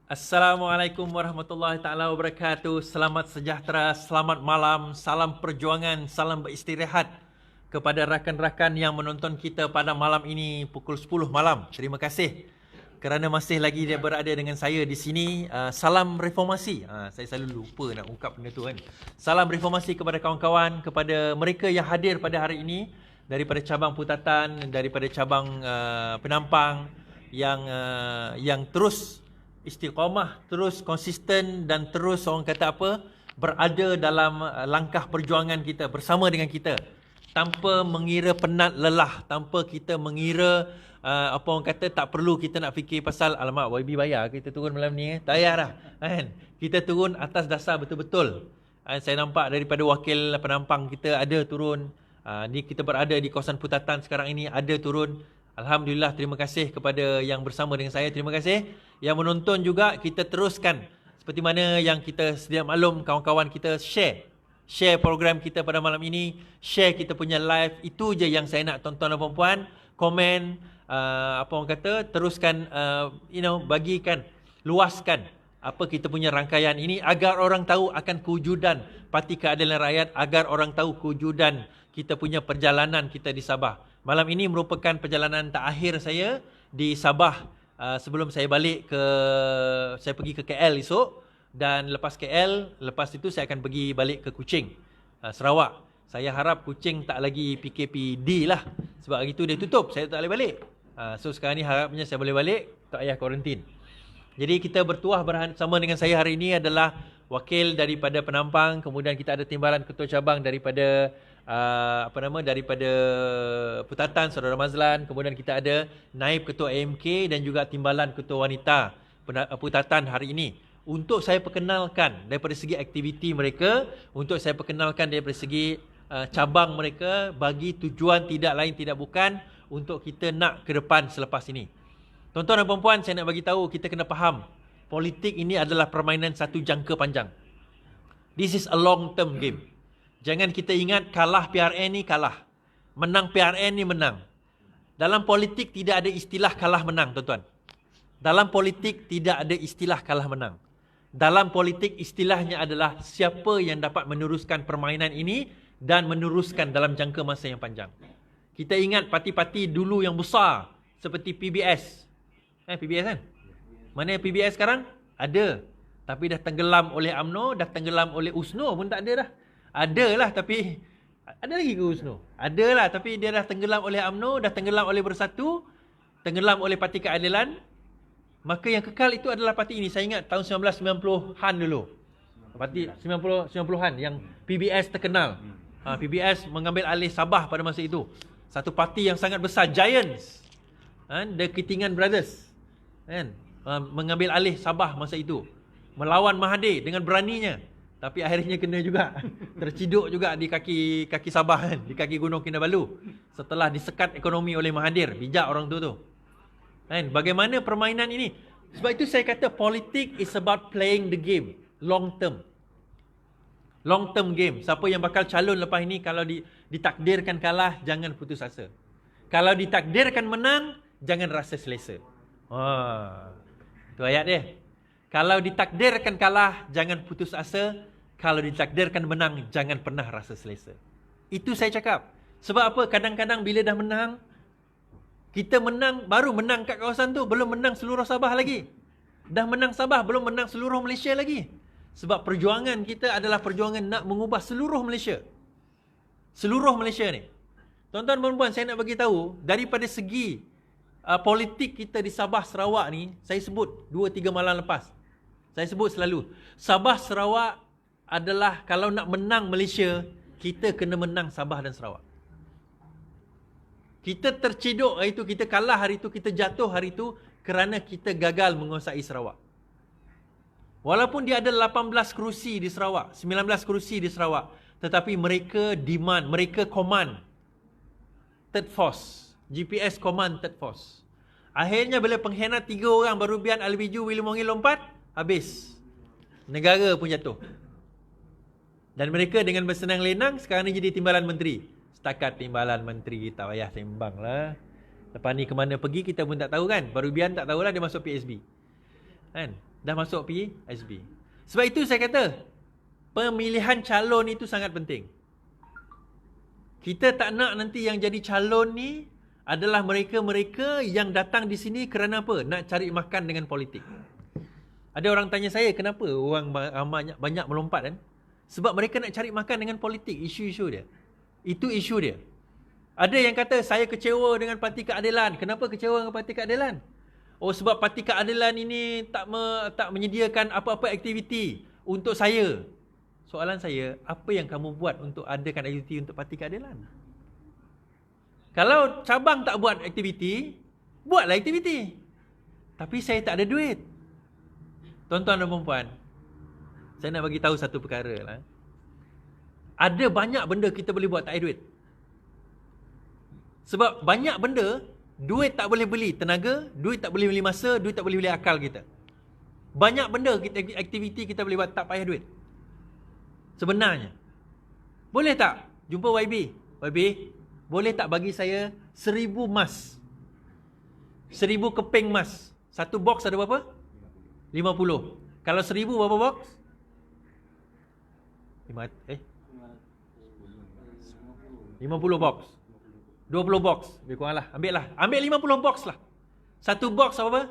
Assalamualaikum warahmatullahi taala wabarakatuh. Selamat sejahtera, selamat malam, salam perjuangan, salam beristirahat kepada rakan-rakan yang menonton kita pada malam ini pukul 10 malam. Terima kasih kerana masih lagi dia berada dengan saya di sini. Salam reformasi. Saya selalu lupa nak ungkap benda tu kan. Salam reformasi kepada kawan-kawan, kepada mereka yang hadir pada hari ini daripada cabang Putatan, daripada cabang Penampang yang terus istiqamah, terus konsisten dan terus orang kata apa, berada dalam langkah perjuangan kita bersama dengan kita tanpa mengira penat lelah, tanpa kita mengira apa orang kata tak perlu kita nak fikir pasal alamak YB bayar kita turun malam ni, tak payah dah kan. Kita turun atas dasar betul-betul. Saya nampak daripada wakil Penampang kita ada turun, ni kita berada di kawasan Putatan sekarang ini ada turun. Alhamdulillah, terima kasih kepada yang bersama dengan saya. Terima kasih yang menonton juga. Kita teruskan seperti mana yang kita sedia maklum, kawan-kawan kita share program kita pada malam ini, share kita punya live. Itu je yang saya nak, tuan-tuan dan puan-puan. Komen, apa orang kata, teruskan, bagikan, luaskan apa kita punya rangkaian ini agar orang tahu akan kewujudan Parti Keadilan Rakyat, agar orang tahu kewujudan kita punya perjalanan kita di Sabah. Malam ini merupakan perjalanan terakhir saya di Sabah sebelum saya saya pergi ke KL esok, dan lepas KL, lepas itu saya akan pergi balik ke Kuching, Sarawak. Saya harap Kuching tak lagi PKPD lah, sebab hari itu dia tutup, saya tak boleh balik. So sekarang ni harapnya saya boleh balik, tak payah kuarantin. Jadi kita bertuah bersama dengan saya hari ini adalah wakil daripada Penampang, kemudian kita ada timbalan ketua cabang daripada daripada Putatan, Saudara Mazlan, kemudian kita ada naib ketua AMK dan juga timbalan ketua wanita Putatan hari ini. Untuk saya perkenalkan daripada segi aktiviti mereka, untuk saya perkenalkan daripada segi cabang mereka, bagi tujuan tidak lain tidak bukan untuk kita nak ke depan selepas ini. Tuan-tuan dan puan-puan, saya nak bagi tahu, kita kena faham, politik ini adalah permainan satu jangka panjang. This is a long term game. Jangan kita ingat kalah PRN ni kalah, menang PRN ni menang. Dalam politik tidak ada istilah kalah menang, tuan-tuan. Dalam politik tidak ada istilah kalah menang. Dalam politik istilahnya adalah siapa yang dapat meneruskan permainan ini dan meneruskan dalam jangka masa yang panjang. Kita ingat parti-parti dulu yang besar seperti PBS. PBS kan? Mana PBS sekarang? Ada. Tapi dah tenggelam oleh UMNO, dah tenggelam oleh USNO pun tak ada dah. Adalah tapi ada lagi ke USNO? Adalah tapi dia dah tenggelam oleh UMNO, dah tenggelam oleh Bersatu, tenggelam oleh Parti Keadilan. Maka yang kekal itu adalah parti ini. Saya ingat tahun 1990-an dulu. Parti 90-an yang PBS terkenal. PBS mengambil alih Sabah pada masa itu. Satu parti yang sangat besar, Giants. The Keatingan Brothers. Mengambil alih Sabah masa itu. Melawan Mahathir dengan beraninya. Tapi akhirnya kena juga, terciduk juga di kaki Sabah kan, di kaki Gunung Kinabalu. Setelah disekat ekonomi oleh Mahathir, bijak orang tu. Kan, bagaimana permainan ini? Sebab itu saya kata politik is about playing the game, long term. Long term game. Siapa yang bakal calon lepas ini, kalau ditakdirkan kalah, jangan putus asa. Kalau ditakdirkan menang, jangan rasa selesa. Itu ayat dia. Kalau ditakdirkan kalah, jangan putus asa. Kalau ditakdirkan menang, jangan pernah rasa selesa. Itu saya cakap. Sebab apa? Kadang-kadang bila dah menang, kita menang, baru menang kat kawasan tu, belum menang seluruh Sabah lagi. Dah menang Sabah, belum menang seluruh Malaysia lagi. Sebab perjuangan kita adalah perjuangan nak mengubah seluruh Malaysia. Seluruh Malaysia ni. Tuan-tuan dan puan, saya nak bagi tahu, daripada segi politik kita di Sabah Sarawak ni, saya sebut 2-3 malam lepas. Saya sebut selalu, Sabah Sarawak adalah, kalau nak menang Malaysia, kita kena menang Sabah dan Sarawak. Kita terciduk hari itu, kita kalah hari itu, kita jatuh hari itu kerana kita gagal menguasai Sarawak. Walaupun dia ada 18 kerusi di Sarawak, 19 kerusi di Sarawak, tetapi mereka demand, mereka command third force, GPS command third force. Akhirnya bila pengkhianat 3 orang, Barubian, Alwiju, Willy Mongi lompat, habis. Negara pun jatuh. Dan mereka dengan bersenang lenang sekarang ni jadi timbalan menteri. Setakat timbalan menteri, tak payah sembang lah. Lepas ni ke mana pergi kita pun tak tahu kan. Barubian tak tahulah dia masuk PSB. Kan? dah masuk PSB. Sebab itu saya kata, pemilihan calon itu sangat penting. Kita tak nak nanti yang jadi calon ni adalah mereka-mereka yang datang di sini kerana apa? Nak cari makan dengan politik. Ada orang tanya saya, kenapa orang banyak melompat kan? Sebab mereka nak cari makan dengan politik, isu-isu dia. Itu isu dia. Ada yang kata, saya kecewa dengan Parti Keadilan. Kenapa kecewa dengan Parti Keadilan? Oh, sebab Parti Keadilan ini tak menyediakan apa-apa aktiviti untuk saya. Soalan saya, apa yang kamu buat untuk adakan aktiviti untuk Parti Keadilan? Kalau cabang tak buat aktiviti, buatlah aktiviti. Tapi saya tak ada duit. Tuan-tuan dan puan-puan, saya nak bagi tahu satu perkara lah. Ada banyak benda kita boleh buat tak ada duit. Sebab banyak benda, duit tak boleh beli tenaga, duit tak boleh beli masa, duit tak boleh beli akal kita. Banyak benda aktiviti kita boleh buat tak payah duit. Sebenarnya. Boleh tak jumpa YB? YB, boleh tak bagi saya 1000 emas? 1000 keping emas. Satu box ada berapa? 50. Kalau 1000 berapa box? 50 box. 20 box. Lebih kurang lah. Ambil lah. Ambil 50 box lah. Satu box apa?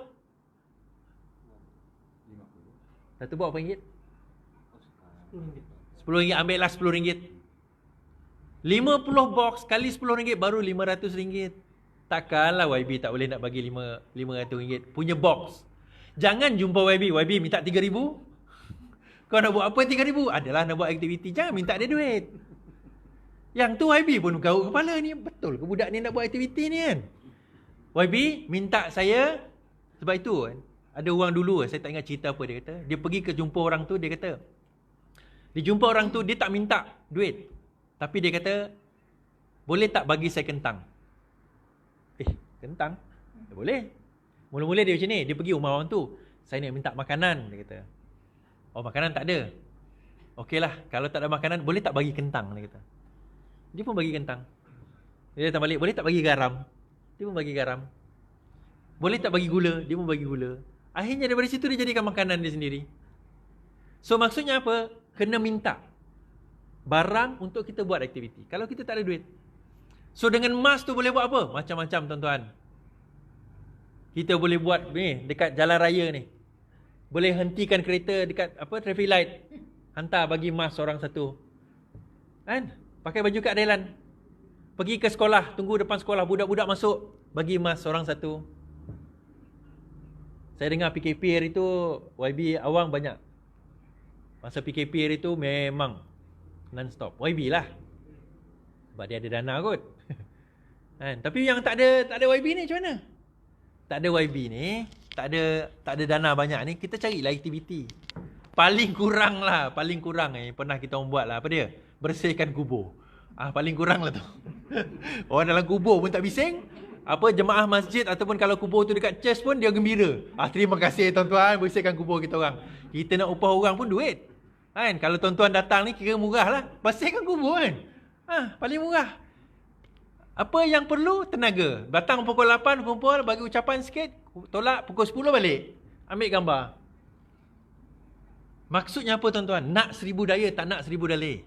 Satu box apa ringgit? RM10. Ambil lah RM10. 50 box kali RM10 baru RM500. Takkanlah YB tak boleh nak bagi RM500 punya box. Jangan jumpa YB. YB minta RM3,000. Kau nak buat apa RM3,000? Adalah nak buat aktiviti. Jangan minta dia duit. Yang tu YB pun garuk kepala ni. Betul ke budak ni nak buat aktiviti ni kan? YB minta saya. Sebab itu kan, ada orang dulu, saya tak ingat cerita apa dia kata. Dia pergi ke jumpa orang tu, dia kata, dia jumpa orang tu, dia tak minta duit. Tapi dia kata, boleh tak bagi saya kentang? Kentang? Boleh. Mula-mula dia macam ni, dia pergi rumah orang tu. Saya nak minta makanan, dia kata. Oh, makanan tak ada. Okeylah, kalau tak ada makanan, boleh tak bagi kentang, dia kata. Dia pun bagi kentang. Dia datang balik, boleh tak bagi garam? Dia pun bagi garam. Boleh tak bagi gula? Dia pun bagi gula. Akhirnya daripada situ dia jadikan makanan dia sendiri. So maksudnya apa? Kena minta barang untuk kita buat aktiviti. Kalau kita tak ada duit. So dengan emas tu boleh buat apa? Macam-macam tuan-tuan. Kita boleh buat ni dekat jalan raya ni. Boleh hentikan kereta dekat traffic light. Hantar bagi emas orang satu. Kan? Pakai baju keadilan. Pergi ke sekolah, tunggu depan sekolah, budak-budak masuk, bagi emas orang satu. Saya dengar PKP hari tu YB awang banyak. Masa PKP hari tu memang non-stop. YB lah. Sebab dia ada dana kot. Kan? Tapi yang tak ada YB ni macam mana? Tak ada YB ni, tak ada dana banyak ni, kita carilah aktiviti. Paling kurang pernah kita orang buat lah, apa dia? Bersihkan kubur. Paling kurang lah tu. Orang dalam kubur pun tak bising. Jemaah masjid ataupun kalau kubur tu dekat church pun dia gembira. Terima kasih tuan-tuan bersihkan kubur kita orang. Kita nak upah orang pun duit. Kan? Kalau tuan-tuan datang ni kira murah lah. Bersihkan kubur kan. Paling murah. Apa yang perlu? Tenaga. Datang pukul 8 kumpul, bagi ucapan sikit, tolak pukul 10 balik. Ambil gambar. Maksudnya apa tuan-tuan? Nak 1000 daya, tak nak 1000 dalih.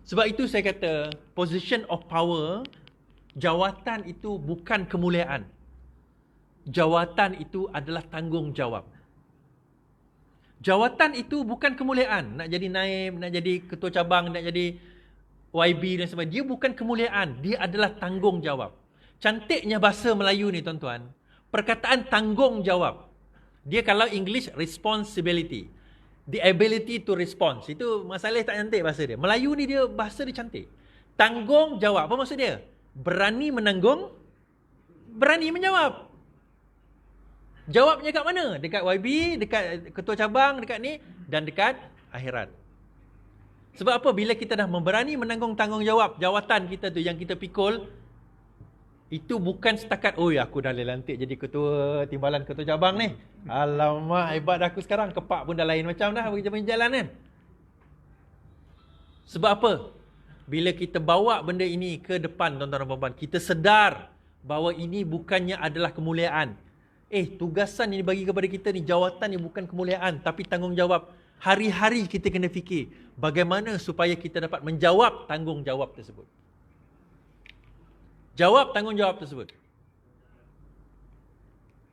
Sebab itu saya kata, position of power, jawatan itu bukan kemuliaan. Jawatan itu adalah tanggungjawab. Jawatan itu bukan kemuliaan. Nak jadi naib, nak jadi ketua cabang, nak jadi YB dan sebagainya. Dia bukan kemuliaan. Dia adalah tanggungjawab. Cantiknya bahasa Melayu ni tuan-tuan. Perkataan tanggungjawab. Dia kalau English, responsibility. The ability to respond. Itu masalah tak cantik bahasa dia. Melayu ni dia bahasa dia cantik. Tanggungjawab. Apa maksud dia? Berani menanggung, berani menjawab. Jawabnya kat mana? Dekat YB, dekat ketua cabang, dekat ni, dan dekat akhirat. Sebab apa? Bila kita dah berani menanggung tanggungjawab, jawatan kita tu yang kita pikul, itu bukan setakat, aku dah lantik jadi ketua timbalan ketua cabang ni. Alamak, hebat aku sekarang. Kepak pun dah lain macam dah bagi jalan kan. Sebab apa? Bila kita bawa benda ini ke depan tuan-tuan dan puan-puan, kita sedar bahawa ini bukannya adalah kemuliaan. tugasan yang dibagi kepada kita ni, jawatan ni bukan kemuliaan, tapi tanggungjawab. Hari-hari kita kena fikir bagaimana supaya kita dapat menjawab tanggungjawab tersebut. Jawab tanggungjawab tersebut.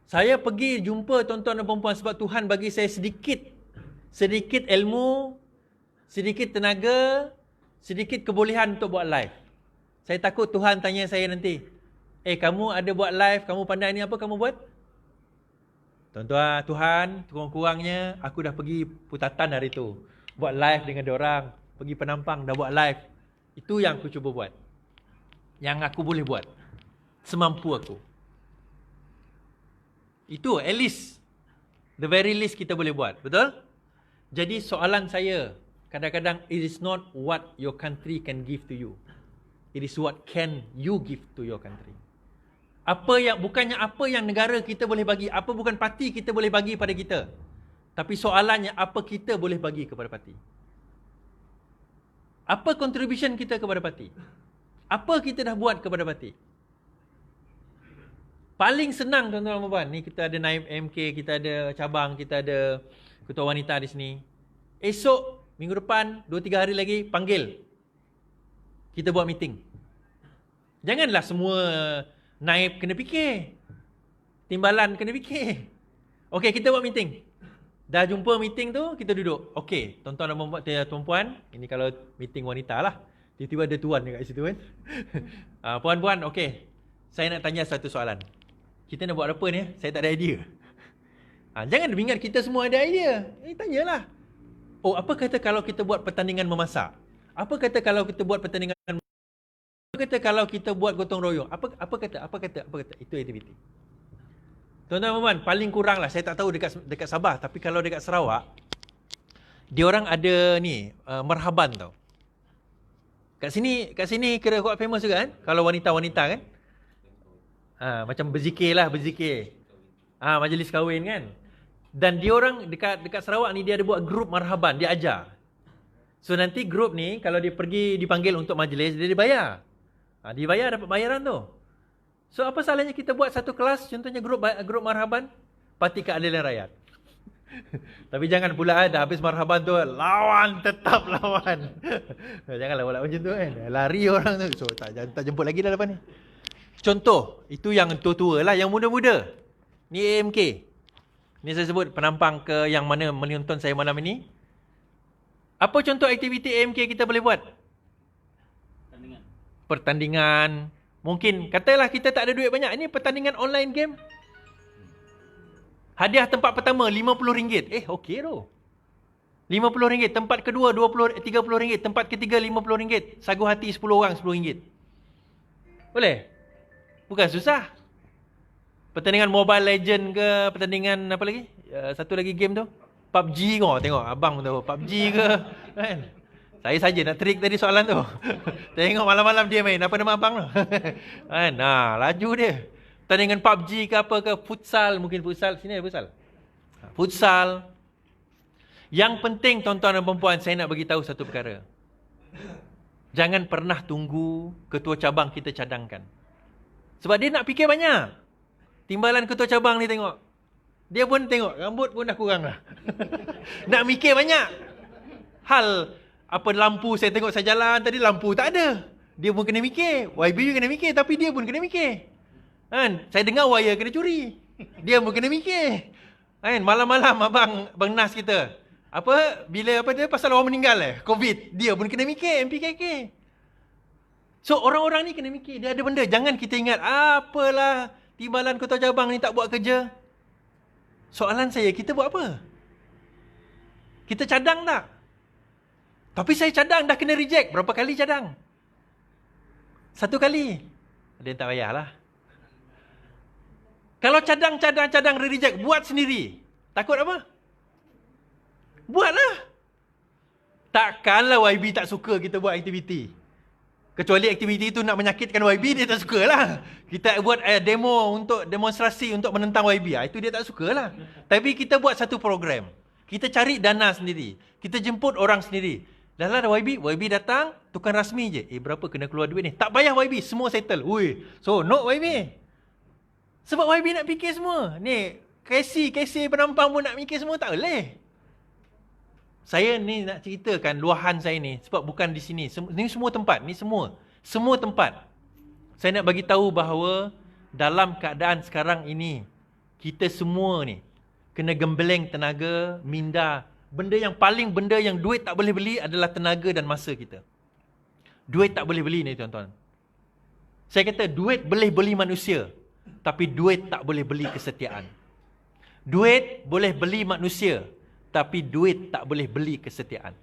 Saya pergi jumpa tuan-tuan dan puan-puan sebab Tuhan bagi saya sedikit ilmu, sedikit tenaga, sedikit kebolehan untuk buat live. Saya takut Tuhan tanya saya nanti, kamu ada buat live, kamu pandai ni, apa kamu buat? Tuan-tuan, Tuhan, kurang-kurangnya aku dah pergi Putatan hari tu, buat live dengan diorang, pergi Penampang dah buat live. Itu yang aku cuba buat, yang aku boleh buat, semampu aku. Itu at least, the very least kita boleh buat, betul? Jadi soalan saya, kadang-kadang it is not what your country can give to you. It is what can you give to your country. Bukannya apa yang negara kita boleh bagi, bukan parti kita boleh bagi pada kita. Tapi soalannya, apa kita boleh bagi kepada parti? Apa contribution kita kepada parti? Apa kita dah buat kepada parti? Paling senang tuan-tuan dan puan, ni kita ada Naib MK, kita ada cabang, kita ada ketua wanita di sini. Esok, minggu depan, 2-3 hari lagi, panggil. Kita buat meeting. Janganlah semua naib kena fikir. Timbalan kena fikir. Okey, kita buat meeting. Dah jumpa meeting tu, kita duduk. Okey, tuan-tuan dan puan-puan, ini kalau meeting wanita lah. Tiba-tiba ada tuan dekat situ kan. Puan-puan, okey. Saya nak tanya satu soalan. Kita nak buat apa ni? Saya tak ada idea. Jangan ingat kita semua ada idea. Tanyalah. Apa kata kalau kita buat pertandingan memasak? Apa kata kalau kita buat pertandingan? Apa kata kalau kita buat gotong royong? Apa kata? Itu aktiviti. Tuan-tuan, paling kurang lah, saya tak tahu dekat Sabah, tapi kalau dekat Sarawak, diorang ada ni, marhaban tau. Kat sini kira kuat famous juga kan? Kalau wanita-wanita kan? Macam berzikir. Majlis kahwin kan? Dan diorang dekat Sarawak ni, dia ada buat grup marhaban, dia ajar. So nanti grup ni, kalau dia pergi dipanggil untuk majlis, dia dibayar. Dibayar, dapat bayaran tu. So apa salahnya kita buat satu kelas, contohnya grup marhaban, Parti Keadilan Rakyat. Tapi jangan pula dah habis marhaban tu, tetap lawan. Janganlah buat macam tu kan. Lari orang tu. So tak jemput lagi dah lepas ni. Contoh, itu yang tua-tua lah, yang muda-muda. Ni AMK. Ni saya sebut penampang ke yang mana menonton saya malam ini. Apa contoh aktiviti AMK kita boleh buat? Pertandingan. Mungkin, katalah kita tak ada duit banyak. Ini pertandingan online game. Hadiah tempat pertama RM50. Okey tu. RM50. Tempat kedua RM30. Tempat ketiga RM50. Sagu hati 10 orang RM10. Boleh? Bukan susah. Pertandingan Mobile Legend ke, pertandingan apa lagi? Satu lagi game tu. PUBG kau tengok abang tu. PUBG ke kan? Saya saja nak trik tadi soalan tu. Tengok malam-malam dia main. Apa nama abang tu? Kan? Laju dia. Pertandingan PUBG ke apa ke, futsal, mungkin futsal. Sini ada futsal. Futsal. Yang penting tuan-tuan dan perempuan, saya nak bagi tahu satu perkara. Jangan pernah tunggu ketua cabang kita cadangkan. Sebab dia nak fikir banyak. Timbalan ketua cabang ni tengok. Dia pun tengok, rambut pun dah kurang lah. Nak mikir banyak. Hal, lampu saya tengok saya jalan tadi, lampu tak ada. Dia pun kena mikir. YB kena mikir, tapi dia pun kena mikir. Kan? Saya dengar wire kena curi. Dia pun kena mikir. Kan? Malam-malam abang Nas kita. Bila dia pasal orang meninggal COVID. Dia pun kena mikir, MPKK. So orang-orang ni kena mikir, dia ada benda. Jangan kita ingat, apalah timbalan ketua cabang ni tak buat kerja. Soalan saya, kita buat apa? Kita cadang tak? Tapi saya cadang dah kena reject. Berapa kali cadang? 1 kali. Ada yang tak payahlah. Kalau cadang reject, buat sendiri. Takut apa? Buatlah. Takkanlah YB tak suka kita buat aktiviti. Kecuali aktiviti itu nak menyakitkan YB, dia tak sukalah. Kita buat demo untuk demonstrasi untuk menentang YB, itu dia tak sukalah. Tapi kita buat satu program. Kita cari dana sendiri. Kita jemput orang sendiri. Dah lah YB datang, tukar rasmi je. Berapa kena keluar duit ni? Tak payah YB, semua settle. So, no YB. Sebab YB nak fikir semua. Ni, KC penampang pun nak fikir semua, tak boleh. Saya ni nak ceritakan luahan saya ni sebab bukan di sini. Ni semua tempat, ni semua tempat. Saya nak bagi tahu bahawa dalam keadaan sekarang ini, kita semua ni kena gembeleng tenaga, minda. Benda yang duit tak boleh beli adalah tenaga dan masa kita. Duit tak boleh beli ni tuan-tuan. Saya kata duit boleh beli manusia, tapi duit tak boleh beli kesetiaan. Duit boleh beli manusia, tapi duit tak boleh beli kesetiaan.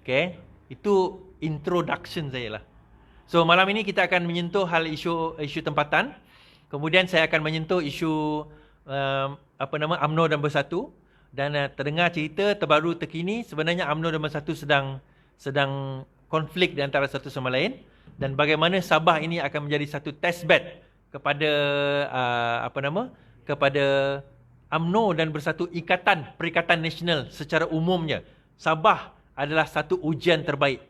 Okay? Itu introduction saya lah. So malam ini kita akan menyentuh hal isu tempatan. Kemudian saya akan menyentuh isu UMNO dan Bersatu. Dan terdengar cerita terbaru terkini, sebenarnya UMNO dan Bersatu sedang konflik di antara satu sama lain. Dan bagaimana Sabah ini akan menjadi satu testbed kepada kepada UMNO dan Bersatu Perikatan Nasional secara umumnya. Sabah adalah satu ujian terbaik.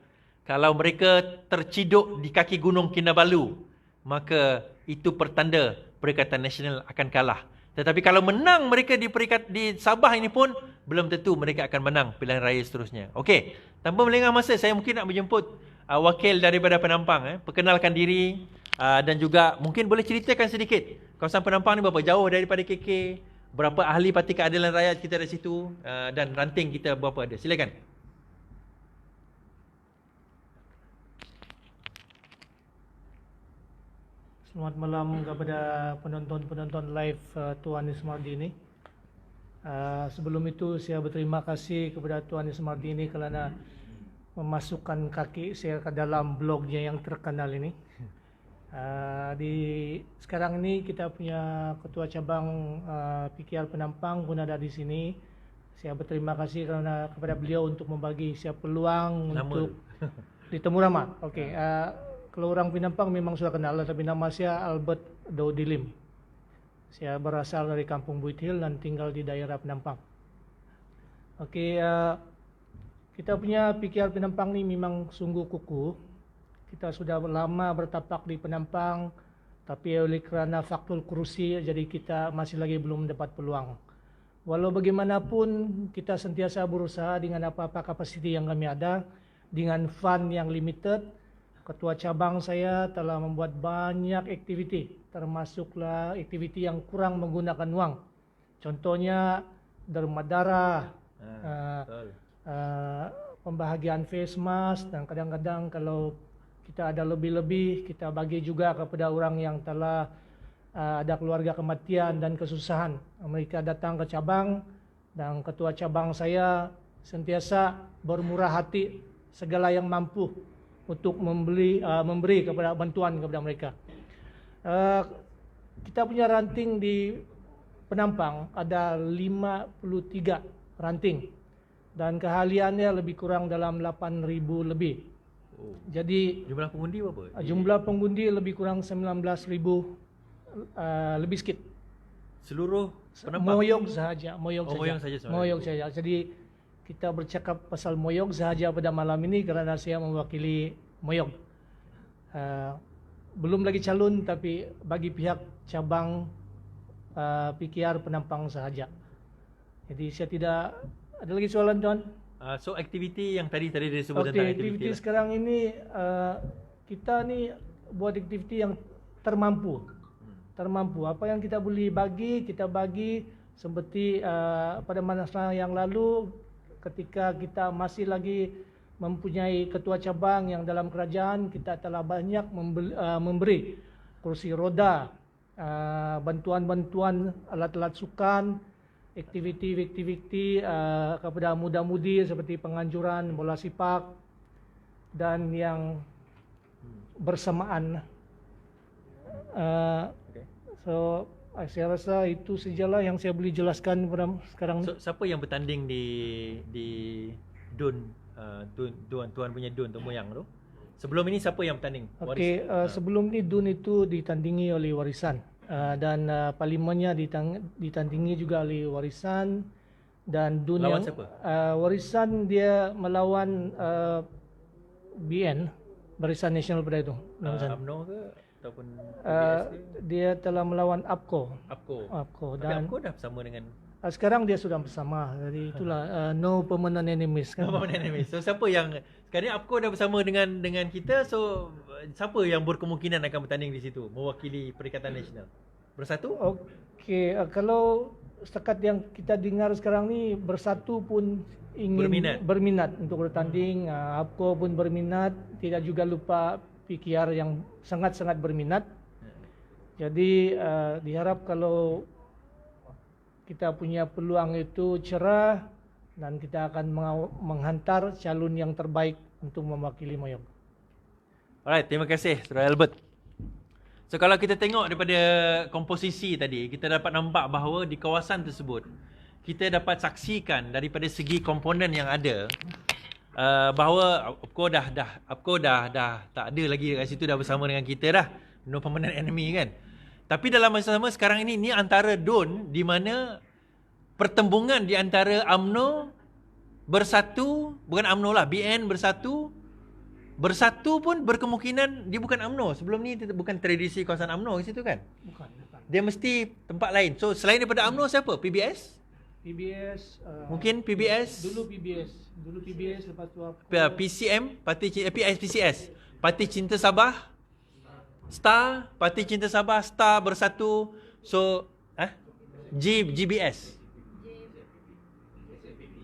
Kalau mereka terciduk di kaki Gunung Kinabalu, maka itu pertanda Perikatan Nasional akan kalah. Tetapi kalau menang mereka di Sabah ini pun, belum tentu mereka akan menang pilihan raya seterusnya. Okey, tanpa melengah masa, saya mungkin nak menjemput wakil daripada Penampang. Perkenalkan diri dan juga mungkin boleh ceritakan sedikit kawasan Penampang ni berapa jauh daripada KK, berapa ahli Parti Keadilan Rakyat kita ada situ, dan ranting kita berapa ada. Silakan. Selamat malam kepada penonton-penonton live Tuan Ismardini. Sebelum itu saya berterima kasih kepada Tuan Ismardini kerana memasukkan kaki saya ke dalam blognya yang terkenal ini. Sekarang ini kita punya ketua cabang PKR Penampang pun ada di sini. Saya berterima kasih kepada beliau untuk membagi saya peluang untuk ditemu ramah. Okey. Kalau orang Penampang memang sudah kenal, tapi nama saya Albert Daudilim. Saya berasal dari Kampung Buit Hill dan tinggal di daerah Penampang. Okey, kita punya PKR Penampang ni memang sungguh kukuh. Kita sudah lama bertapak di Penampang, tapi oleh kerana faktor kerusi, jadi kita masih lagi belum mendapat peluang. Walau bagaimanapun, kita sentiasa berusaha dengan apa-apa kapasiti yang kami ada, dengan fund yang limited. Ketua cabang saya telah membuat banyak aktiviti, termasuklah aktiviti yang kurang menggunakan wang. Contohnya derma darah, pembahagian face mask, dan kadang-kadang kalau kita ada lebih-lebih, kita bagi juga kepada orang yang telah ada keluarga kematian dan kesusahan. Mereka datang ke cabang dan ketua cabang saya sentiasa bermurah hati segala yang mampu untuk memberi kepada bantuan kepada mereka. Kita punya ranting di Penampang ada 53 ranting dan keahliannya lebih kurang dalam 8,000 lebih. Jadi jumlah pengundi berapa? Jumlah pengundi lebih kurang 19,000 lebih sikit. Seluruh Penampang? Moyog sahaja. Moyog saja. Jadi kita bercakap pasal Moyog sahaja pada malam ini kerana saya mewakili Moyog. Belum lagi calon, tapi bagi pihak cabang PKR Penampang sahaja. Jadi saya tidak ada lagi soalan, Tuan. So aktiviti yang tadi disebut tentang aktiviti sekarang ini, kita ni buat aktiviti yang termampu. Apa yang kita boleh bagi, kita bagi. Seperti pada masa yang lalu, ketika kita masih lagi mempunyai ketua cabang yang dalam kerajaan, kita telah banyak memberi kursi roda, bantuan-bantuan alat-alat sukan, aktiviti-aktiviti kepada muda-mudi seperti penganjuran bola sepak dan yang bersamaan. So saya rasa itu sajalah yang saya boleh jelaskan pada sekarang. So, siapa yang bertanding di DUN, tuan punya DUN tu moyang tu? Sebelum ini siapa yang bertanding? Okey, sebelum ni DUN itu ditandingi oleh Warisan, dan parlimennya ditandingi juga oleh Warisan, dan DUN lawan yang siapa? Warisan dia melawan BN, Barisan Nasional pada itu. UMNO ke? ataupun Uh, PBS ke? dia telah melawan APCO. APCO. Tapi Dan APCO dah bersama dengan sekarang dia sudah bersama. Jadi itulah no permanent enemies kan. Apa benda ni? So siapa yang sekarang ni APCO dah bersama dengan kita, so siapa yang berkemungkinan akan bertanding di situ mewakili Perikatan Nasional? Bersatu? Okey, kalau setakat yang kita dengar sekarang ni Bersatu pun ingin berminat untuk bertanding, APCO pun berminat, tidak juga lupa PKR yang sangat-sangat berminat. Jadi diharap kalau kita punya peluang itu cerah dan kita akan menghantar calon yang terbaik untuk mewakili Moyog. Alright, terima kasih Saudara Albert. So kalau kita tengok daripada komposisi tadi, kita dapat nampak bahawa di kawasan tersebut kita dapat saksikan daripada segi komponen yang ada, bahawa APCO dah tak ada lagi kat situ, dah bersama dengan kita dah, no permanent enemy kan. Tapi dalam masa sama sekarang ini antara DUN di mana pertembungan di antara UMNO Bersatu, bukan UMNO lah, BN Bersatu pun berkemungkinan dia bukan UMNO. Sebelum ni bukan tradisi kawasan UMNO kat situ kan? Bukan. Dia mesti tempat lain. So selain daripada UMNO siapa? PBS? Mungkin PBS? Dulu PBS, lepas tu PCM, PCS, Parti Cinta Sabah, Star, Parti Cinta Sabah, Star Bersatu. So GBS,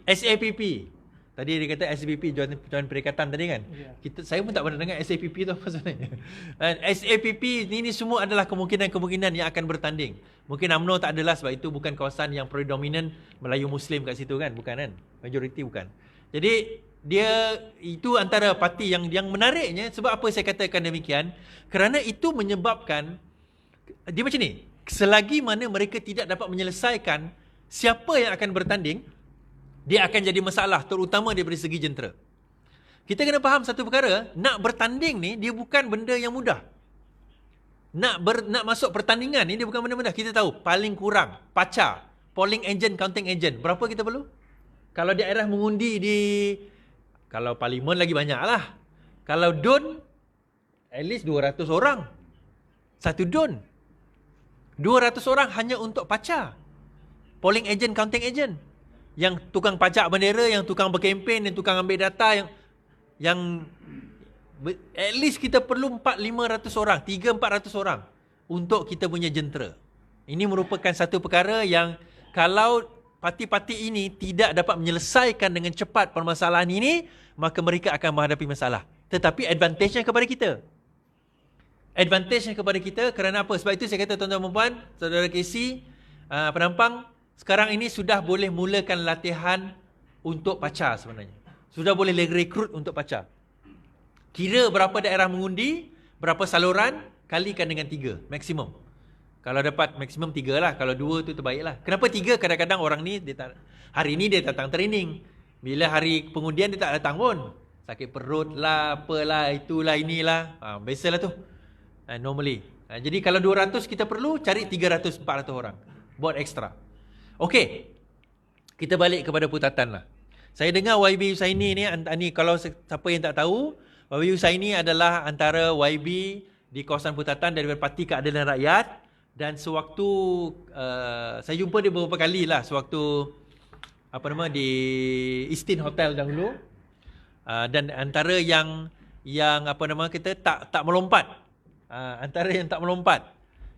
SAPP. Tadi dia kata SAPP, Johan Perikatan tadi kan. Saya pun tak pernah dengar SAPP tu apa sebenarnya. SAPP ini semua adalah kemungkinan-kemungkinan yang akan bertanding. Mungkin UMNO tak adalah sebab itu bukan kawasan yang predominan Melayu Muslim kat situ kan, bukan kan? Majoriti bukan. Jadi dia itu antara parti yang menariknya. Sebab apa saya katakan demikian? Kerana itu menyebabkan dia macam ni. Selagi mana mereka tidak dapat menyelesaikan siapa yang akan bertanding, dia akan jadi masalah, terutama daripada segi jentera. Kita kena faham satu perkara, nak bertanding ni dia bukan benda yang mudah. Nak masuk pertandingan ni dia bukan benda mudah. Kita tahu paling kurang PACA, polling agent, counting agent, berapa kita perlu? Kalau daerah mengundi kalau parlimen lagi banyak lah. Kalau DUN, at least 200 orang. Satu DUN. 200 orang hanya untuk PACA. Polling agent, counting agent. Yang tukang pajak bendera, yang tukang berkempen, yang tukang ambil data, yang at least kita perlu 400-500 orang, 300-400 orang untuk kita punya jentera. Ini merupakan satu perkara yang kalau parti-parti ini tidak dapat menyelesaikan dengan cepat permasalahan ini, maka mereka akan menghadapi masalah. Tetapi advantage-nya kepada kita. Advantage-nya kepada kita kerana apa? Sebab itu saya kata tuan-tuan dan puan, saudara Casey, penampang, sekarang ini sudah boleh mulakan latihan untuk PACA sebenarnya. Sudah boleh rekrut untuk PACA. Kira berapa daerah mengundi, berapa saluran, kalikan dengan 3, maksimum. Kalau dapat maksimum 3 lah, kalau 2 tu terbaiklah. Kenapa 3? Kadang-kadang orang ni, hari ni dia datang training. Bila hari pengundian dia tak datang pun. Sakit perut lah, apalah, itulah, inilah. Biasalah tu. Normally. Jadi kalau 200 kita perlu, cari 300-400 orang. Buat ekstra. Okey, kita balik kepada Putatan lah. Saya dengar YB Husaini ni kalau siapa yang tak tahu, YB Husaini adalah antara YB di kawasan Putatan daripada Parti Keadilan Rakyat. Dan sewaktu saya jumpa dia beberapa kali lah, sewaktu di Eastin Hotel dahulu. Dan antara yang kita tak melompat, antara yang tak melompat,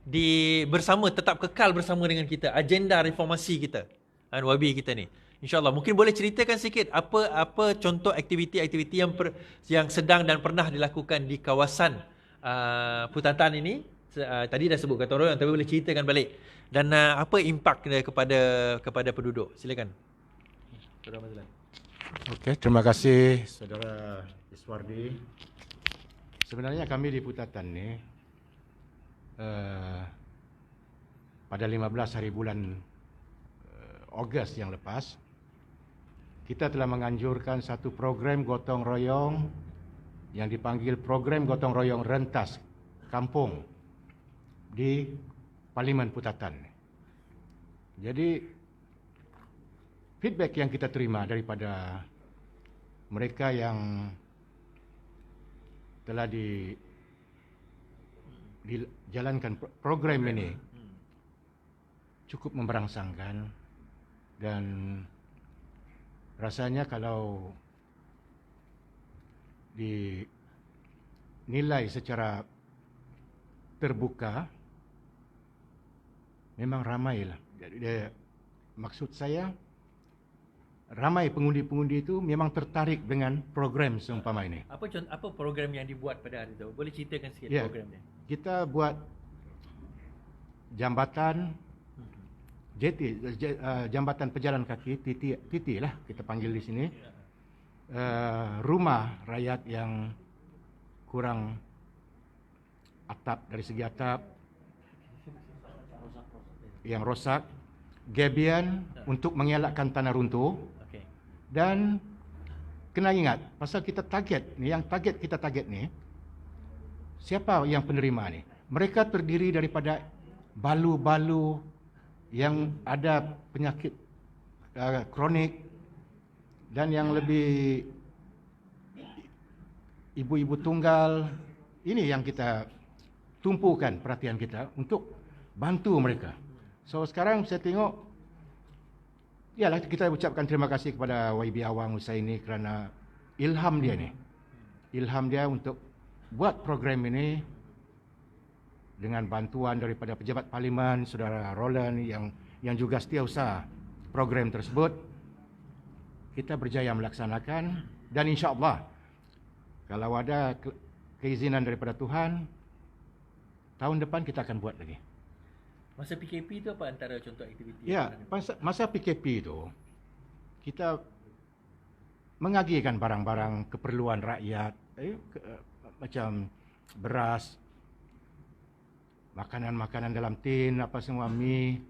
tetap kekal bersama dengan kita, agenda reformasi kita, YB kita ni. InsyaAllah, mungkin boleh ceritakan sikit apa contoh aktiviti-aktiviti yang sedang dan pernah dilakukan di kawasan Putatan ini. Tadi dah sebut kata orang, tapi boleh ceritakan balik. Dan apa impak kepada penduduk. Silakan. Saudara Mazlan. Okey, terima kasih Saudara Iswardi. Sebenarnya kami di Putatan ni pada 15 hari bulan Ogos yang lepas, kita telah menganjurkan satu program gotong royong yang dipanggil program gotong royong rentas kampung di Parlimen Putatan. Jadi feedback yang kita terima daripada mereka yang telah dijalankan program ini cukup memberangsangkan, dan rasanya kalau dinilai secara terbuka memang ramailah. Maksud saya, ramai pengundi-pengundi itu memang tertarik dengan program seumpama ini. Apa program yang dibuat pada hari itu? Boleh ceritakan sikit Ya, program dia? kita buat jambatan jambatan pejalan kaki, titi lah kita panggil di sini. Rumah rakyat yang kurang atap, dari segi atap yang rosak, gabian untuk mengelakkan tanah runtuh. Okey. Dan kena ingat, pasal kita target ni, kita target ni, siapa yang penerima ni? Mereka terdiri daripada balu-balu yang ada penyakit kronik, dan yang lebih ibu-ibu tunggal. Ini yang kita tumpukan perhatian kita untuk bantu mereka. So sekarang saya tengok, yalah, kita ucapkan terima kasih kepada YB Awang Husaini kerana ilham dia untuk buat program ini dengan bantuan daripada pejabat parlimen, saudara Roland yang juga setiausaha program tersebut. Kita berjaya melaksanakan, dan insya-Allah kalau ada keizinan daripada Tuhan, tahun depan kita akan buat lagi. Masa PKP itu apa antara contoh aktiviti? Ya, masa PKP itu kita mengagihkan barang-barang keperluan rakyat, macam beras, makanan-makanan dalam tin, apa semua, mi,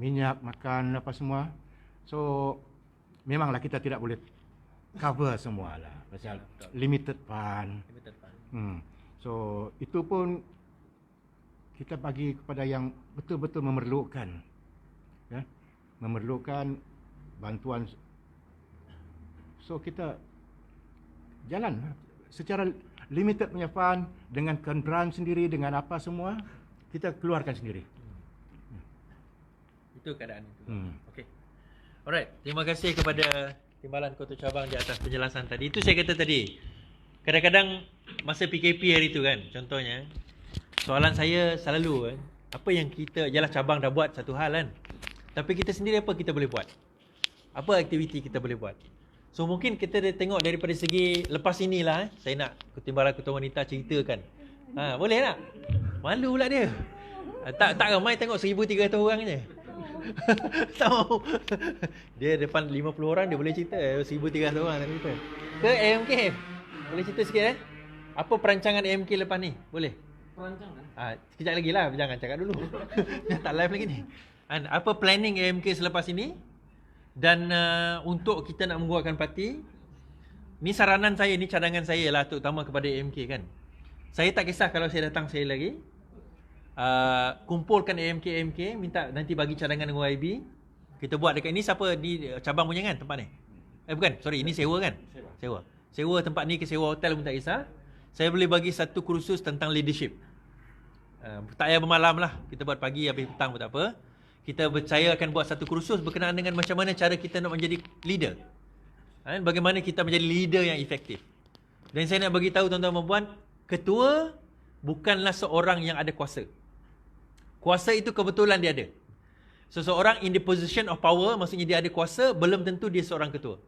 minyak makan, apa semua. So memanglah kita tidak boleh cover semualah, pasal limited fund. So itu pun kita bagi kepada yang betul-betul memerlukan, ya, memerlukan bantuan. So kita jalan secara limited punya fund, dengan kenderaan sendiri, dengan apa semua kita keluarkan sendiri. Itu keadaan itu. Okey. Alright, terima kasih kepada Timbalan Ketua Cabang di atas penjelasan tadi. Itu saya kata tadi, kadang-kadang masa PKP hari itu kan, contohnya, soalan saya selalu kan, apa yang kita, jelas cabang dah buat satu hal kan, tapi kita sendiri apa kita boleh buat? Apa aktiviti kita boleh buat? So mungkin kita tengok daripada segi lepas inilah, saya nak Timbalan Ketua Wanita ceritakan. Boleh tak? Malu pula dia. Tak ramai tengok 1,300 orang je. Tak mahu. Dia depan 50 orang dia boleh cerita, 1,300 orang tak cerita. Ke AMK? Boleh cerita sikit Apa perancangan AMK lepas ni? Boleh? Perancangan? Sekejap lagi lah, jangan cakap dulu. Tak live lagi ni. Apa planning AMK selepas ini? Dan untuk kita nak menguatkan parti, ni saranan saya, ni cadangan saya lah, terutama kepada AMK kan. Saya tak kisah kalau saya datang sekali lagi, kumpulkan AMK, minta nanti bagi cadangan dengan YB. Kita buat dekat ini, siapa di cabang punya kan tempat ni? Bukan, sorry, ini sewa kan? Sewa tempat ni ke sewa hotel pun tak kisah. Saya boleh bagi satu kursus tentang leadership. Tak payah bermalam lah, kita buat pagi habis petang pun tak apa. Saya akan buat satu kursus berkenaan dengan macam mana cara kita nak menjadi leader. Bagaimana kita menjadi leader yang efektif. Dan saya nak bagi tahu tuan-tuan dan puan, ketua bukanlah seorang yang ada kuasa. Kuasa itu kebetulan dia ada. Seseorang in the position of power, maksudnya dia ada kuasa, belum tentu dia seorang ketua.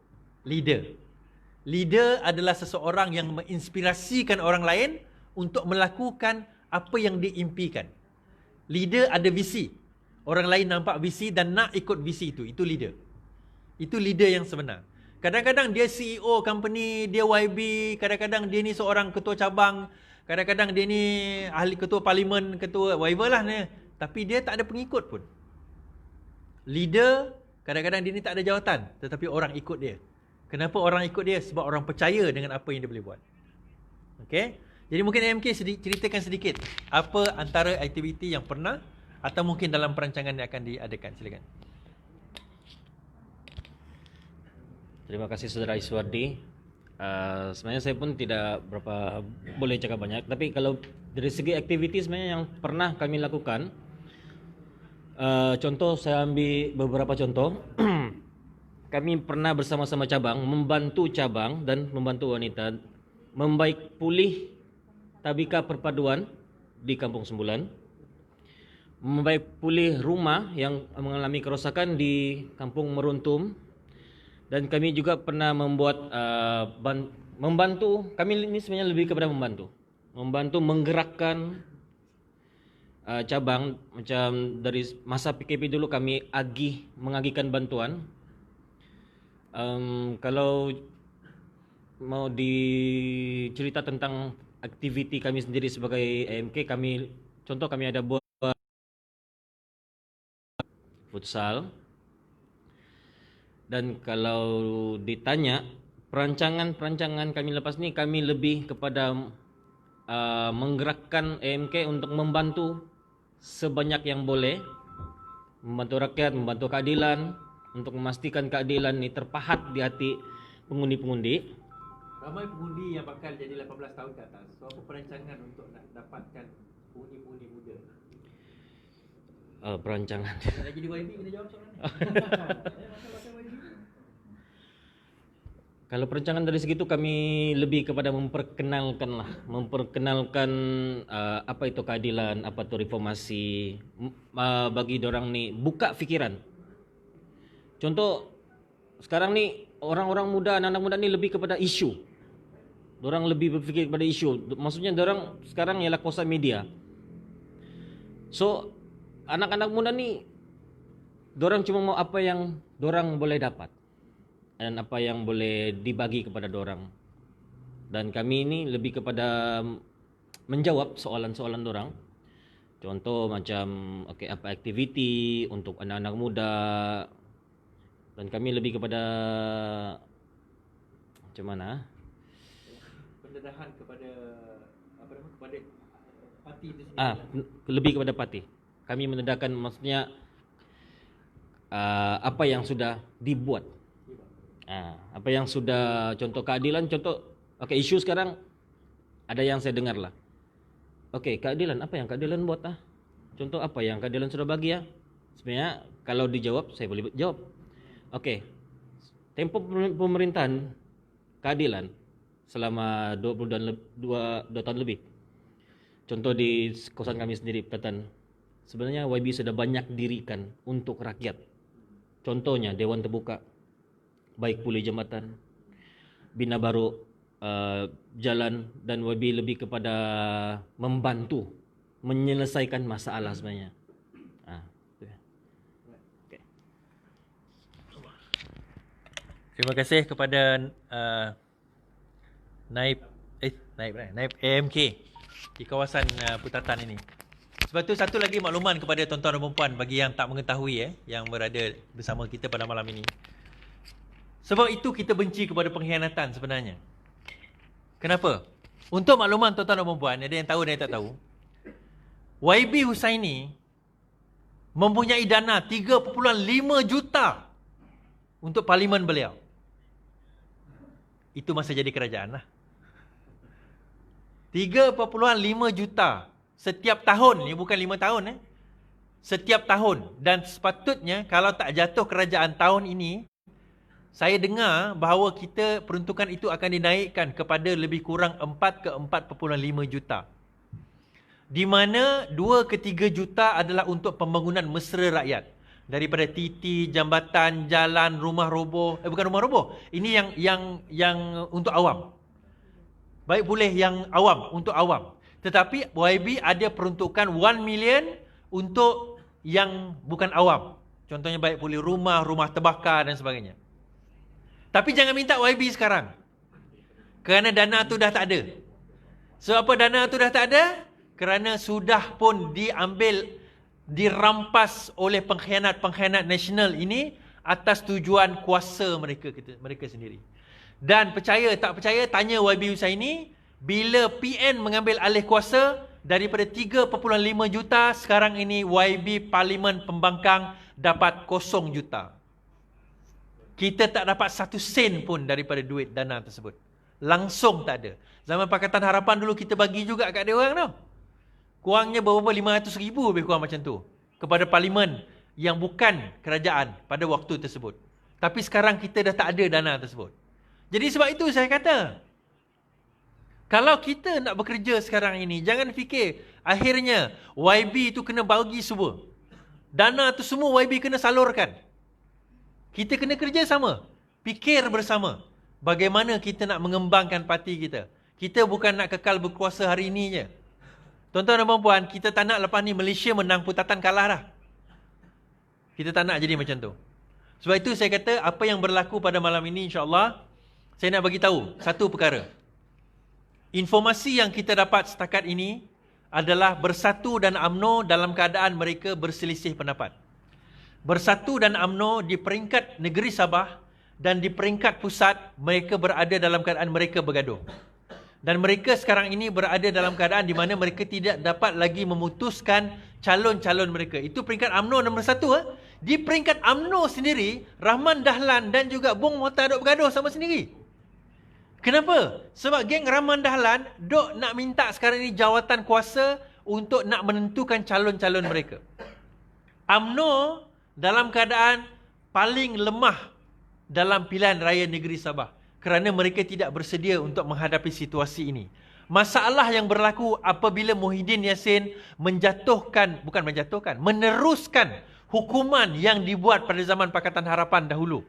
Leader adalah seseorang yang menginspirasikan orang lain untuk melakukan apa yang diimpikan. Leader ada visi. Orang lain nampak visi dan nak ikut visi itu. Itu leader. Itu leader yang sebenar. Kadang-kadang dia CEO company, dia YB, kadang-kadang dia ni seorang ketua cabang, kadang-kadang dia ni ahli ketua parlimen, ketua whatever lah ni. Tapi dia tak ada pengikut pun. Leader, kadang-kadang dia ni tak ada jawatan, tetapi orang ikut dia. Kenapa orang ikut dia? Sebab orang percaya dengan apa yang dia boleh buat. Okay? Jadi mungkin MK ceritakan sedikit apa antara aktiviti yang pernah atau mungkin dalam perancangan yang akan diadakan. Silakan. Terima kasih Saudara Iswardi. Sebenarnya saya pun tidak berapa boleh cakap banyak, tapi kalau dari segi aktiviti sebenarnya yang pernah kami lakukan, contoh saya ambil beberapa contoh. Kami pernah bersama-sama cabang membantu cabang dan membantu wanita membaik pulih tabika perpaduan di Kampung Sembulan, membaik pulih rumah yang mengalami kerosakan di Kampung Meruntum. Dan kami juga pernah membuat membantu, kami ini sebenarnya lebih kepada membantu menggerakkan cabang. Macam dari masa PKP dulu kami mengagihkan bantuan. Kalau mau dicerita tentang aktiviti kami sendiri sebagai AMK, contoh kami ada buat futsal. Dan kalau ditanya perancangan kami lepas ni, kami lebih kepada menggerakkan AMK untuk membantu sebanyak yang boleh, membantu rakyat, membantu keadilan, untuk memastikan keadilan ni terpahat di hati pengundi-pengundi. Ramai pengundi yang bakal jadi 18 tahun ke atas. So apa perancangan untuk nak dapatkan pengundi-pengundi muda? Perancangan. Nak jadi YB kena jawab soalan ni. Kalau perancangan dari segitu, kami lebih kepada memperkenalkan apa itu keadilan, apa itu reformasi, bagi dorang ni buka fikiran. Contoh sekarang ni orang-orang muda, anak-anak muda ni lebih kepada isu. Dorang lebih berfikir kepada isu. Maksudnya dorang sekarang ialah kuasa media. So anak-anak muda ni dorang cuma mau apa yang dorang boleh dapat dan apa yang boleh dibagi kepada dorang. Dan kami ini lebih kepada menjawab soalan-soalan dorang. Contoh macam apa aktiviti untuk anak-anak muda. Dan kami lebih kepada macam mana? Pendedahan kepada kepada parti itu sendiri. Lebih kepada parti. Kami mendedahkan, maksudnya apa yang sudah dibuat. Apa yang sudah, contoh keadilan, isu sekarang ada yang saya dengar lah. Keadilan, apa yang keadilan buat Contoh apa yang keadilan sudah bagi Sebenarnya kalau dijawab saya boleh jawab. Tempoh pemerintahan keadilan selama 22 tahun lebih. Contoh di kawasan kami sendiri, Petatan, sebenarnya YB sudah banyak dirikan untuk rakyat. Contohnya Dewan Terbuka, baik pulih jambatan, bina baru jalan, dan YB lebih kepada membantu menyelesaikan masalah sebenarnya. Terima kasih kepada Naib AMK di kawasan Putatan ini. Sebab tu satu lagi makluman kepada tuan-tuan dan puan-puan bagi yang tak mengetahui yang berada bersama kita pada malam ini. Sebab itu kita benci kepada pengkhianatan sebenarnya. Kenapa? Untuk makluman tuan-tuan dan puan-puan, ada yang tahu dan yang tak tahu. YB Husaini mempunyai dana 3.5 juta untuk parlimen beliau. Itu masa jadi kerajaan lah. 3.5 juta setiap tahun. Ini bukan 5 tahun. Setiap tahun. Dan sepatutnya kalau tak jatuh kerajaan tahun ini, saya dengar bahawa kita peruntukan itu akan dinaikkan kepada lebih kurang 4 ke 4.5 juta. Di mana 2 ke 3 juta adalah untuk pembangunan mesra rakyat. Daripada titi, jambatan, jalan, rumah roboh. Bukan rumah roboh. Ini yang untuk awam. Baik boleh yang awam, untuk awam. Tetapi YB ada peruntukan 1 million untuk yang bukan awam. Contohnya baik boleh rumah terbakar dan sebagainya. Tapi jangan minta YB sekarang. Kerana dana tu dah tak ada. So apa dana tu dah tak ada? Kerana sudah pun dirampas oleh pengkhianat-pengkhianat nasional ini atas tujuan kuasa mereka sendiri. Dan percaya tak percaya, tanya YB Husaini, bila PN mengambil alih kuasa daripada 3.5 juta, sekarang ini YB Parlimen Pembangkang dapat 0 juta. Kita tak dapat 1 sen pun daripada duit dana tersebut. langsung tak ada. Zaman Pakatan Harapan dulu kita bagi juga kat dia orang tau. Kurangnya berapa 500,000 lebih kurang macam tu kepada parlimen yang bukan kerajaan pada waktu tersebut. Tapi sekarang kita dah tak ada dana tersebut. Jadi sebab itu saya kata, kalau kita nak bekerja sekarang ini, jangan fikir akhirnya YB itu kena bagi semua. Dana tu semua YB kena salurkan. Kita kena kerja sama. Fikir bersama. Bagaimana kita nak mengembangkan parti kita. Kita bukan nak kekal berkuasa hari ini je. Tuan-tuan dan puan-puan, kita tak nak lepas ni Malaysia menang putatan kalah dah. Kita tak nak jadi macam tu. Sebab itu saya kata, apa yang berlaku pada malam ini insya-Allah, saya nak bagi tahu satu perkara. Informasi yang kita dapat setakat ini adalah Bersatu dan UMNO dalam keadaan mereka berselisih pendapat. Bersatu dan UMNO di peringkat negeri Sabah dan di peringkat pusat, mereka berada dalam keadaan mereka bergaduh. Dan mereka sekarang ini berada dalam keadaan di mana mereka tidak dapat lagi memutuskan calon-calon mereka. Itu peringkat UMNO nombor 1. Di peringkat UMNO sendiri, Rahman Dahlan dan juga Bong Mohtar duk bergaduh sama sendiri. Kenapa? Sebab geng Rahman Dahlan duk nak minta sekarang ini jawatan kuasa untuk nak menentukan calon-calon mereka. UMNO dalam keadaan paling lemah dalam pilihan raya negeri Sabah kerana mereka tidak bersedia untuk menghadapi situasi ini. Masalah yang berlaku apabila Muhyiddin Yassin meneruskan hukuman yang dibuat pada zaman Pakatan Harapan dahulu.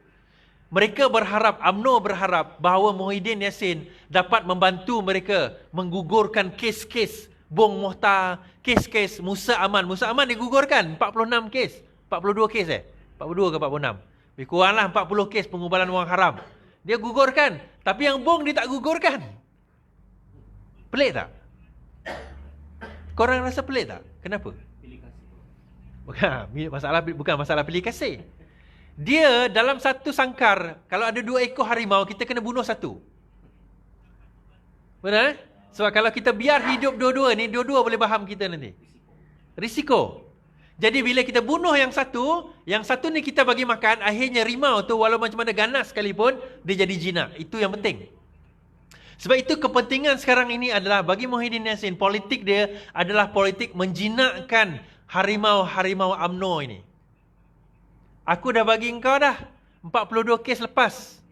Mereka berharap, UMNO berharap bahawa Muhyiddin Yassin dapat membantu mereka menggugurkan kes-kes Bong Mohtar, kes-kes Musa Aman. Musa Aman digugurkan 46 kes, 42 kes 42 ke 46. Lebih kuranglah 40 kes pengubalan wang haram. Dia gugurkan, tapi yang Bong dia tak gugurkan. Pelik tak? Korang rasa pelik tak? Kenapa? Bukan masalah pilih kasih. Dia dalam satu sangkar, kalau ada 2 ekor harimau, kita kena bunuh 1. Benar? Sebab kalau kita biar hidup dua-dua ni, dua-dua boleh faham kita nanti. Risiko. Jadi bila kita bunuh yang satu ni kita bagi makan, akhirnya rimau tu walau macam mana ganas sekalipun, dia jadi jinak. Itu yang penting. Sebab itu kepentingan sekarang ini adalah bagi Muhyiddin Yassin, politik dia adalah politik menjinakkan harimau-harimau UMNO ini. Aku dah bagi engkau dah 42 kes lepas.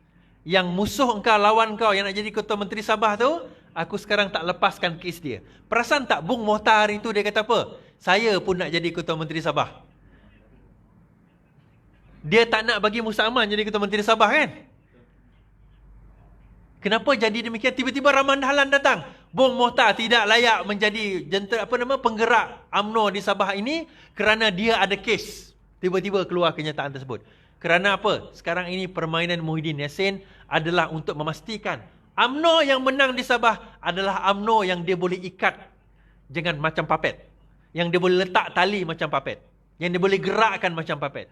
Yang musuh engkau, lawan engkau yang nak jadi Ketua Menteri Sabah tu, aku sekarang tak lepaskan kes dia. Perasan tak Bung Mohtar hari tu dia kata apa? Saya pun nak jadi Ketua Menteri Sabah. Dia tak nak bagi Musa Aman jadi Ketua Menteri Sabah kan? Kenapa jadi demikian? Tiba-tiba Rahman Dahlan datang. Bung Mohtar tidak layak menjadi penggerak UMNO di Sabah ini kerana dia ada kes. Tiba-tiba keluar kenyataan tersebut. Kerana apa? Sekarang ini permainan Muhyiddin Yassin adalah untuk memastikan UMNO yang menang di Sabah adalah UMNO yang dia boleh ikat dengan macam papet. Yang dia boleh letak tali macam papet. Yang dia boleh gerakkan macam papet.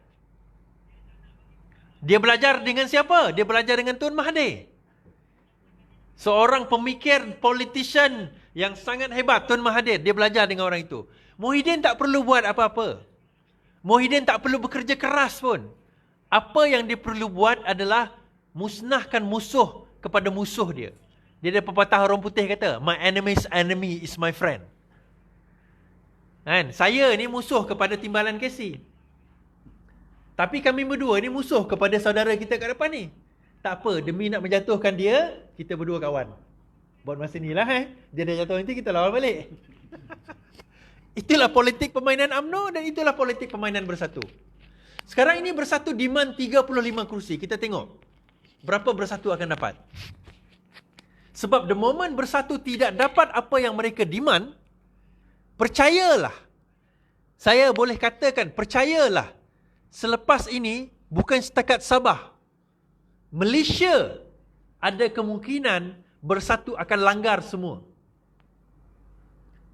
Dia belajar dengan siapa? Dia belajar dengan Tun Mahathir. Seorang pemikir, politician yang sangat hebat, Tun Mahathir. Dia belajar dengan orang itu. Muhyiddin tak perlu buat apa-apa. Muhyiddin tak perlu bekerja keras pun. Apa yang dia perlu buat adalah musnahkan musuh kepada musuh dia. Dia ada pepatah orang putih kata, my enemy's enemy is my friend. Kan? Saya ni musuh kepada Timbalan Casey. Tapi kami berdua ni musuh kepada saudara kita kat depan ni. Tak apa, demi nak menjatuhkan dia, kita berdua kawan. Buat masa ni lah dia dah jatuh nanti, kita lawan balik. Itulah politik permainan UMNO dan itulah politik permainan Bersatu. Sekarang ini Bersatu demand 35 kursi. Kita tengok berapa Bersatu akan dapat. Sebab the moment Bersatu tidak dapat apa yang mereka demand, percayalah, saya boleh katakan, percayalah, selepas ini bukan setakat Sabah, Malaysia ada kemungkinan Bersatu akan langgar semua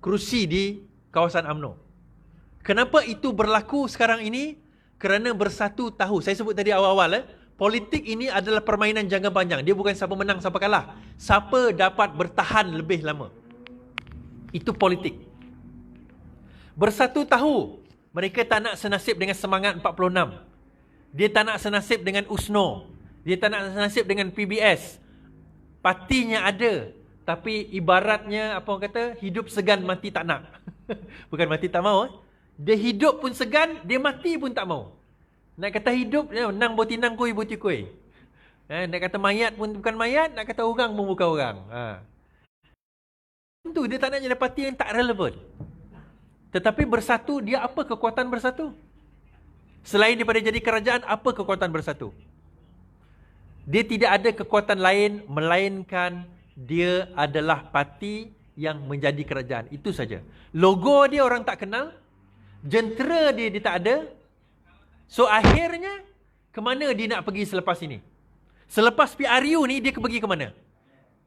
kerusi di kawasan UMNO. Kenapa itu berlaku sekarang ini? Kerana Bersatu tahu, saya sebut tadi awal-awal, politik ini adalah permainan jangka panjang. Dia bukan siapa menang, siapa kalah. Siapa dapat bertahan lebih lama. Itu politik. Bersatu tahu, mereka tak nak senasib dengan Semangat 46. Dia tak nak senasib dengan USNO. Dia tak nak senasib dengan PBS. Partinya ada, tapi ibaratnya apa orang kata, hidup segan mati tak nak. Bukan mati tak mau. Dia hidup pun segan, dia mati pun tak mau. Nak kata hidup, nang botinang kui buti kui. Nak kata mayat pun bukan mayat, nak kata orang pun bukan orang. Tentu dia tak nak jadi parti yang tak relevan. Tetapi bersatu, dia apa kekuatan bersatu? Selain daripada jadi kerajaan, apa kekuatan bersatu? Dia tidak ada kekuatan lain melainkan dia adalah parti yang menjadi kerajaan. Itu saja. Logo dia orang tak kenal, jentera dia tak ada. So akhirnya ke mana dia nak pergi selepas ini? Selepas PRU ni dia pergi ke mana?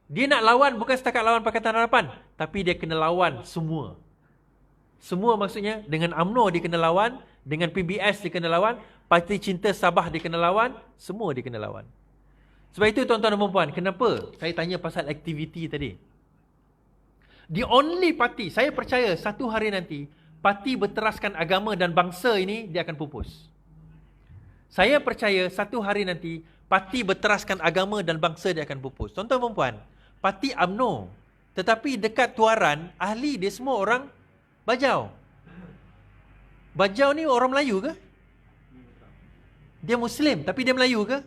Dia nak lawan bukan setakat lawan Pakatan Harapan, tapi dia kena lawan semua. Semua maksudnya dengan UMNO dia kena lawan, dengan PBS dia kena lawan, Parti Cinta Sabah dia kena lawan, semua dia kena lawan. Sebab itu tuan-tuan dan puan-puan, kenapa saya tanya pasal aktiviti tadi? The only party, saya percaya satu hari nanti, parti berteraskan agama dan bangsa ini, dia akan pupus. Saya percaya satu hari nanti, parti berteraskan agama dan bangsa dia akan pupus. Tuan-tuan dan puan-puan, parti UMNO, tetapi dekat Tuaran, ahli dia semua orang Bajau. Bajau ni orang Melayu ke? Dia Muslim, tapi dia Melayu ke?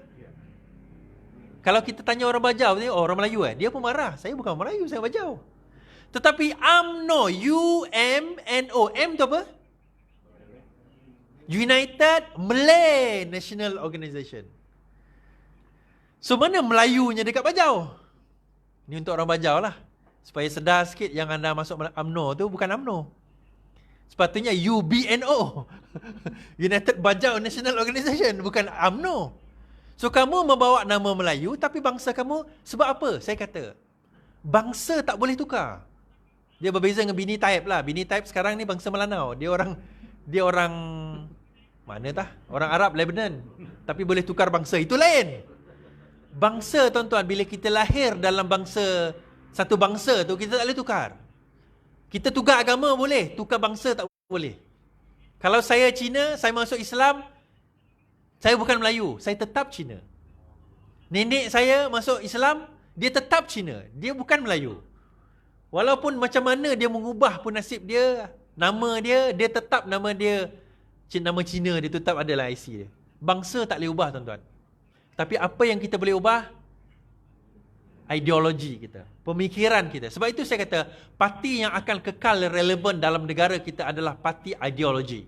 Kalau kita tanya orang Bajau ni, orang Melayu dia pun marah. Saya bukan Melayu, saya Bajau. Tetapi UMNO, UMNO, M tu apa? United Malay National Organisation. So mana Melayunya dekat Bajau? Ni untuk orang Bajau lah. Supaya sedar sikit yang anda masuk UMNO tu bukan UMNO. Sepatutnya UBNO. United Bajau National Organisation, bukan UMNO. So kamu membawa nama Melayu tapi bangsa kamu, sebab apa? Saya kata, bangsa tak boleh tukar. Dia berbeza dengan Bini Taib lah. Bini Taib sekarang ni bangsa Melanau. Dia orang mana tah? Orang Arab, Lebanon. Tapi boleh tukar bangsa, itu lain. Bangsa tuan-tuan, bila kita lahir dalam bangsa, satu bangsa tu, kita tak boleh tukar. Kita tukar agama boleh, tukar bangsa tak boleh. Kalau saya Cina, saya masuk Islam, saya bukan Melayu, saya tetap Cina. Nenek saya masuk Islam, dia tetap Cina, dia bukan Melayu. Walaupun macam mana dia mengubah pun nasib dia, nama dia tetap nama dia, nama Cina dia tetap adalah IC dia. Bangsa tak boleh ubah tuan-tuan. Tapi apa yang kita boleh ubah? Ideologi kita, pemikiran kita. Sebab itu saya kata, parti yang akan kekal relevan dalam negara kita adalah parti ideologi.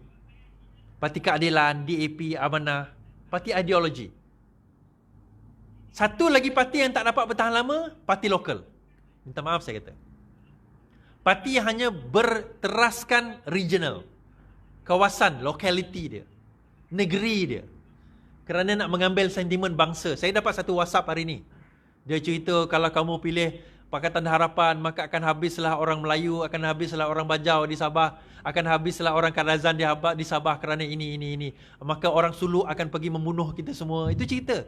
Parti Keadilan, DAP, Amanah, parti ideologi. Satu lagi parti yang tak dapat bertahan lama, parti lokal. Minta maaf saya kata. Parti yang hanya berteraskan regional, kawasan, lokaliti dia, negeri dia. Kerana nak mengambil sentimen bangsa. Saya dapat satu WhatsApp hari ini. Dia cerita kalau kamu pilih Pakatan Harapan, maka akan habislah orang Melayu, akan habislah orang Bajau di Sabah, akan habislah orang Kadazan di Sabah kerana ini. Maka orang Sulu akan pergi membunuh kita semua. Itu cerita.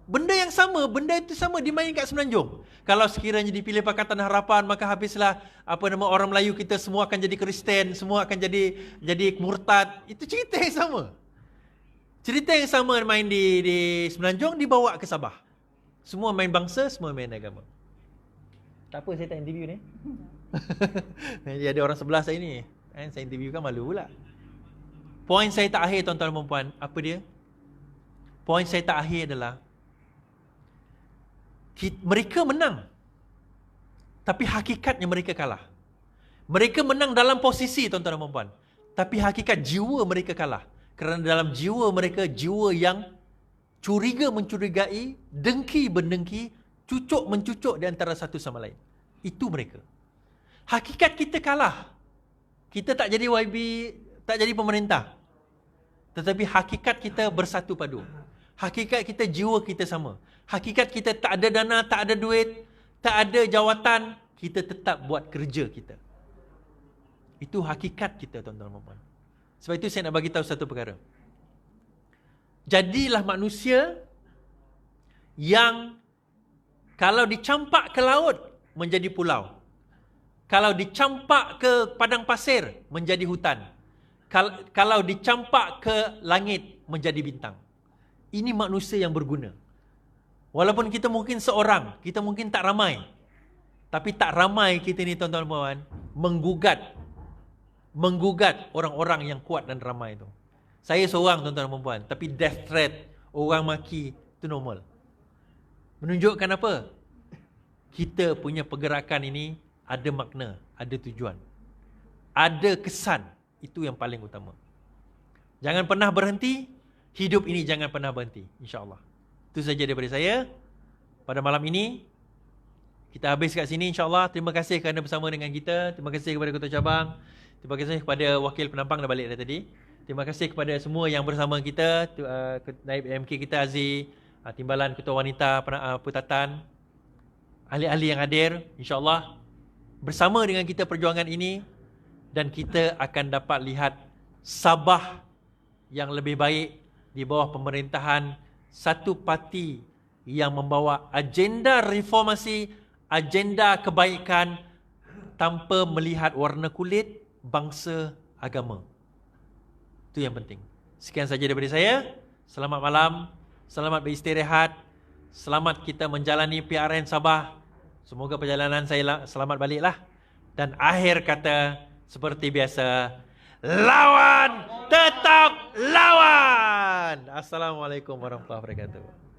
Benda yang sama, benda itu sama dimain kat Semenanjung. Kalau sekiranya dipilih Pakatan Harapan, maka habislah orang Melayu kita semua akan jadi Kristen, semua akan jadi murtad. Itu cerita yang sama. Cerita yang sama main di Semenanjung dibawa ke Sabah. Semua main bangsa, semua main agama. Tak apa saya tak interview ni. Jadi ada orang sebelah saya ni. Saya interview kan malu pula. Poin saya tak akhir tuan-tuan dan puan. Apa dia? Poin saya tak akhir adalah mereka menang. Tapi hakikatnya mereka kalah. Mereka menang dalam posisi tuan-tuan dan puan. Tapi hakikat jiwa mereka kalah. Kerana dalam jiwa mereka, jiwa yang curiga mencurigai, dengki mendengki, cucuk mencucuk di antara satu sama lain. Itu mereka. Hakikat kita kalah. Kita tak jadi YB, tak jadi pemerintah. Tetapi hakikat kita bersatu padu. Hakikat kita, jiwa kita sama. Hakikat kita tak ada dana, tak ada duit, tak ada jawatan, kita tetap buat kerja kita. Itu hakikat kita tuan-tuan dan puan. Sebab itu saya nak bagi tahu satu perkara. Jadilah manusia yang kalau dicampak ke laut menjadi pulau. Kalau dicampak ke padang pasir menjadi hutan. Kalau dicampak ke langit menjadi bintang. Ini manusia yang berguna. Walaupun kita mungkin seorang, kita mungkin tak ramai. Tapi tak ramai kita ni tuan-tuan dan puan menggugat orang-orang yang kuat dan ramai tu. Saya seorang tuan-tuan dan puan, tapi death threat, orang maki itu normal. Menunjukkan apa? Kita punya pergerakan ini ada makna, ada tujuan. Ada kesan, itu yang paling utama. Jangan pernah berhenti, hidup ini jangan pernah berhenti, insya-Allah. Itu saja daripada saya pada malam ini. Kita habis kat sini insya-Allah. Terima kasih kerana bersama dengan kita. Terima kasih kepada ketua cabang. Terima kasih kepada wakil penampang dah balik tadi. Terima kasih kepada semua yang bersama kita, Naib MK kita Aziz, Timbalan Ketua Wanita Putatan, ahli-ahli yang hadir, insya-Allah bersama dengan kita perjuangan ini, dan kita akan dapat lihat Sabah yang lebih baik di bawah pemerintahan satu parti yang membawa agenda reformasi, agenda kebaikan tanpa melihat warna kulit, bangsa, agama. Itu yang penting. Sekian saja daripada saya. Selamat malam, selamat beristirahat, selamat kita menjalani PRN Sabah. Semoga perjalanan saya selamat baliklah. Dan akhir kata seperti biasa, lawan tetap lawan. Assalamualaikum warahmatullahi wabarakatuh.